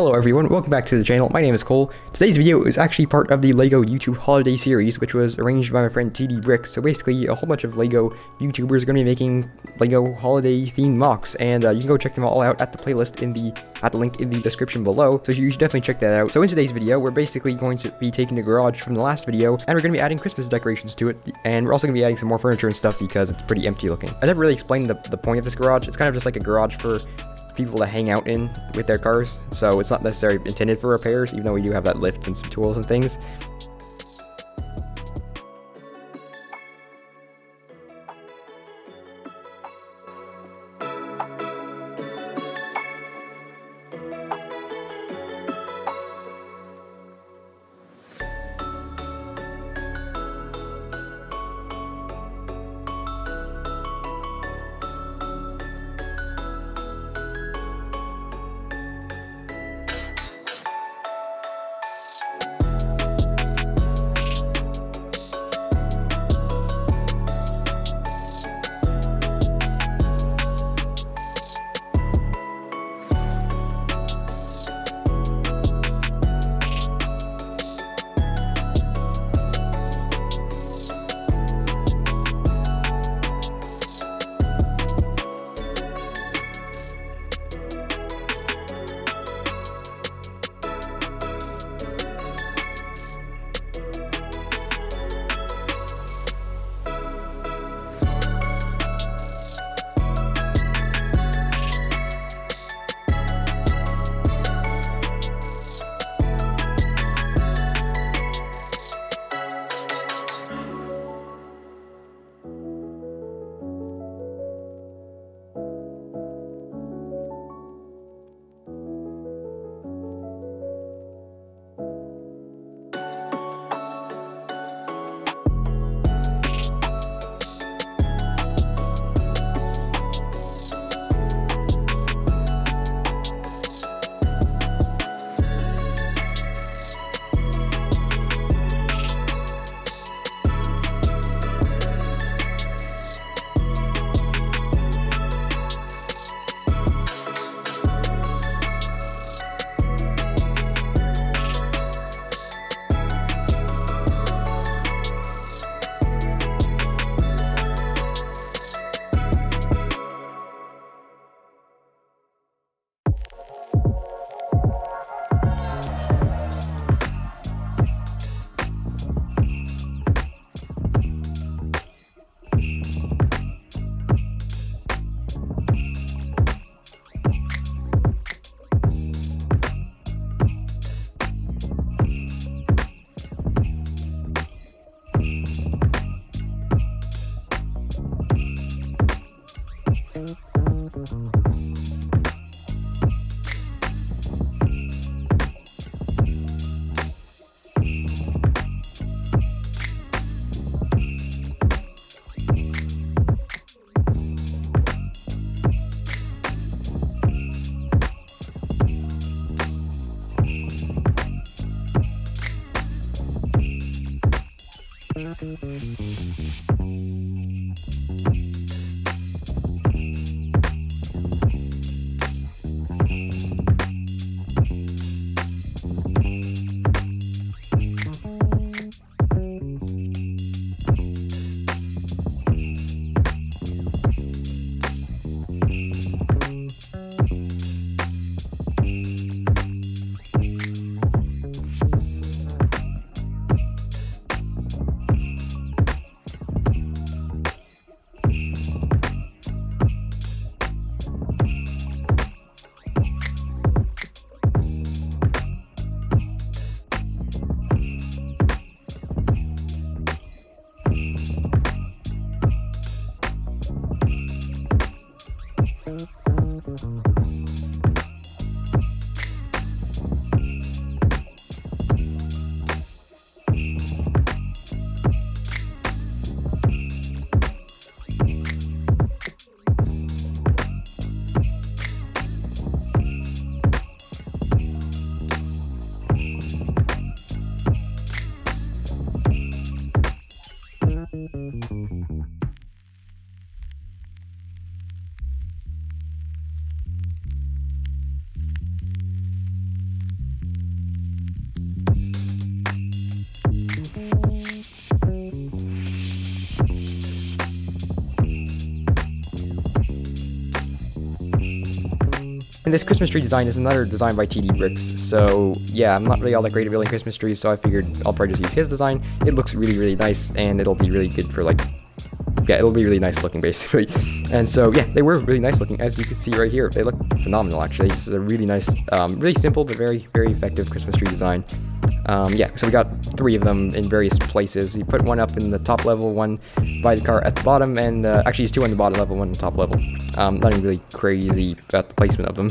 Hello everyone, welcome back to the channel. My name is Cole. Today's video is actually part of the LEGO YouTube holiday series, which was arranged by my friend TD Brick. So basically, a whole bunch of LEGO YouTubers are going to be making LEGO holiday themed mocks, and you can go check them all out at the playlist at the link in the description below. So you should definitely check that out. So in today's video, we're basically going to be taking the garage from the last video, and we're going to be adding Christmas decorations to it, and we're also going to be adding some more furniture and stuff because it's pretty empty looking. I never really explained the point of this garage. It's kind of just like a garage for people to hang out in with their cars, so it's not necessarily intended for repairs, even though we do have that lift and some tools and things. And this Christmas tree design is another design by TD Bricks. So yeah, I'm not really all that great at building Christmas trees, so I figured I'll probably just use his design. It looks really, really nice, and it'll be really good for like, yeah, it'll be really nice looking basically. And so yeah, they were really nice looking, as you can see right here. They look phenomenal actually. This is a really nice, really simple but very, very effective Christmas tree design. Yeah, so we got 3 of them in various places. We put one up in the top level, one by the car at the bottom, and actually there's 2 on the bottom level, 1 on the top level. Nothing really crazy about the placement of them.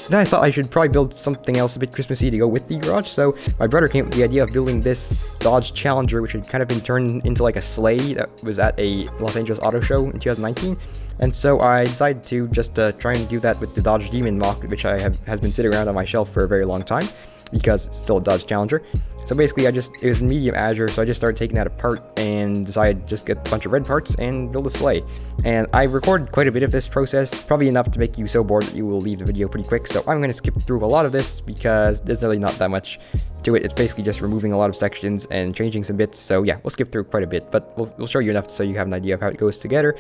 Then I thought I should probably build something else a bit Christmassy to go with the garage, so my brother came up with the idea of building this Dodge Challenger, which had kind of been turned into like a sleigh that was at a Los Angeles auto show in 2019. And so I decided to just try and do that with the Dodge Demon mock, which has been sitting around on my shelf for a very long time, because it's still a Dodge Challenger. So basically it was medium Azure, so I just started taking that apart and decided to just get a bunch of red parts and build a sleigh. And I recorded quite a bit of this process, probably enough to make you so bored that you will leave the video pretty quick, so I'm going to skip through a lot of this because there's really not that much to it. It's basically just removing a lot of sections and changing some bits, so yeah, we'll skip through quite a bit, but we'll show you enough so you have an idea of how it goes together.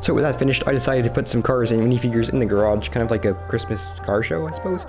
So with that finished, I decided to put some cars and minifigures in the garage, kind of like a Christmas car show, I suppose.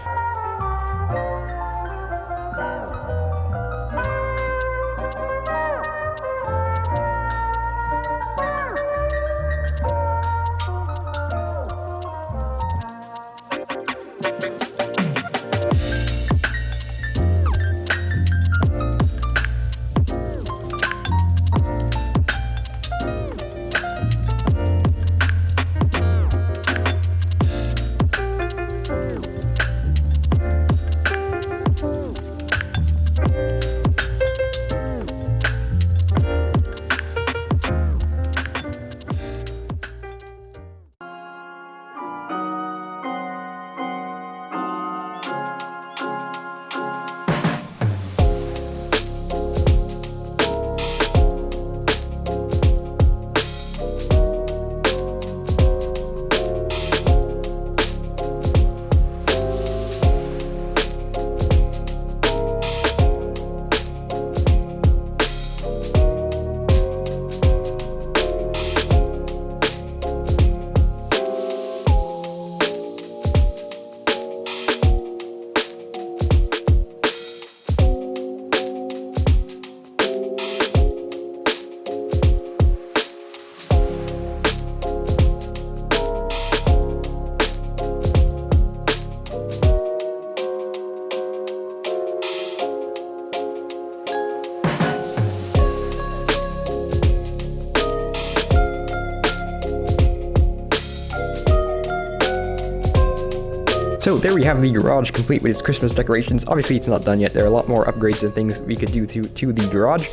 So there we have the garage complete with its Christmas decorations. Obviously it's not done yet. There are a lot more upgrades and things we could do to the garage.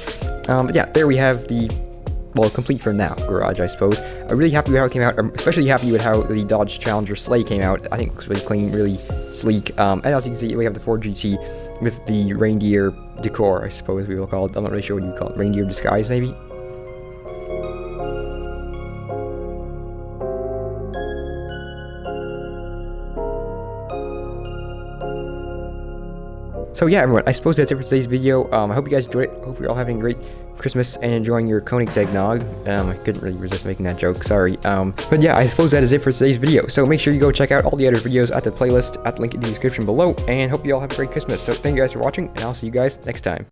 But yeah, there we have the, well, complete for now garage, I suppose. I'm really happy with how it came out. I'm especially happy with how the Dodge Challenger sleigh came out. I think it looks really clean, really sleek. And as you can see, we have the Ford GT with the reindeer decor, I suppose we will call it. I'm not really sure what you call it. Reindeer disguise, maybe? So yeah, everyone, I suppose that's it for today's video. I hope you guys enjoyed it. Hope you're all having a great Christmas and enjoying your Koenigsegg eggnog. I couldn't really resist making that joke, sorry. But yeah, I suppose that is it for today's video. So make sure you go check out all the other videos at the playlist at the link in the description below, and hope you all have a great Christmas. So thank you guys for watching, and I'll see you guys next time.